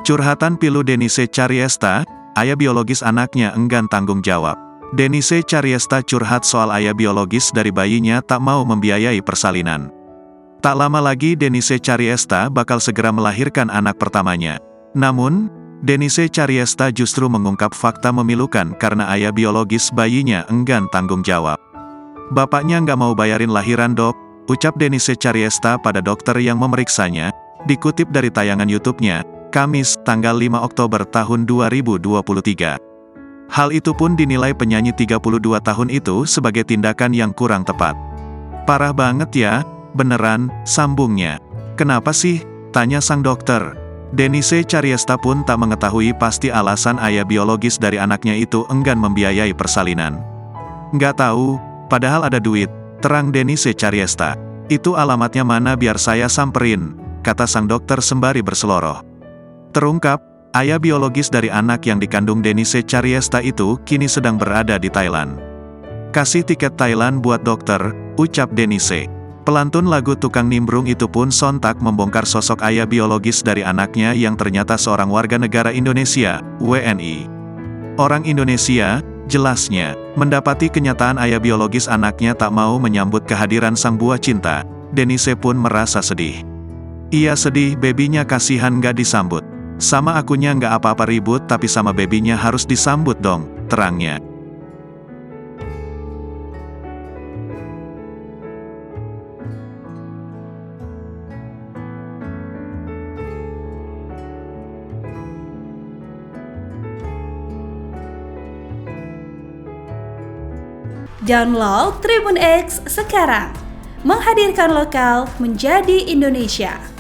Curhatan pilu Denise Cariesta, ayah biologis anaknya enggan tanggung jawab. Denise Cariesta curhat soal ayah biologis dari bayinya tak mau membiayai persalinan. Tak lama lagi Denise Cariesta bakal segera melahirkan anak pertamanya. Namun, Denise Cariesta justru mengungkap fakta memilukan karena ayah biologis bayinya enggan tanggung jawab. Bapaknya nggak mau bayarin lahiran dok, ucap Denise Cariesta pada dokter yang memeriksanya, dikutip dari tayangan YouTube-nya, Kamis, tanggal 5 Oktober tahun 2023. Hal itu pun dinilai penyanyi 32 tahun itu sebagai tindakan yang kurang tepat. Parah banget ya, beneran, sambungnya. Kenapa sih? Tanya sang dokter. Denise Cariesta pun tak mengetahui pasti alasan ayah biologis dari anaknya itu enggan membiayai persalinan. Nggak tahu, padahal ada duit, terang Denise Cariesta. Itu alamatnya mana biar saya samperin, kata sang dokter sembari berseloroh. Terungkap, ayah biologis dari anak yang dikandung Denise Cariesta itu kini sedang berada di Thailand. Kasih tiket Thailand buat dokter, ucap Denise. Pelantun lagu Tukang Nimbrung itu pun sontak membongkar sosok ayah biologis dari anaknya yang ternyata seorang warga negara Indonesia, WNI. Orang Indonesia, jelasnya, mendapati kenyataan ayah biologis anaknya tak mau menyambut kehadiran sang buah cinta, Denise pun merasa sedih. Ia sedih bebinya kasihan gak disambut. Sama akunya nggak apa-apa ribut tapi sama bebinya harus disambut dong, terangnya. Download Tribun X sekarang, menghadirkan lokal menjadi Indonesia.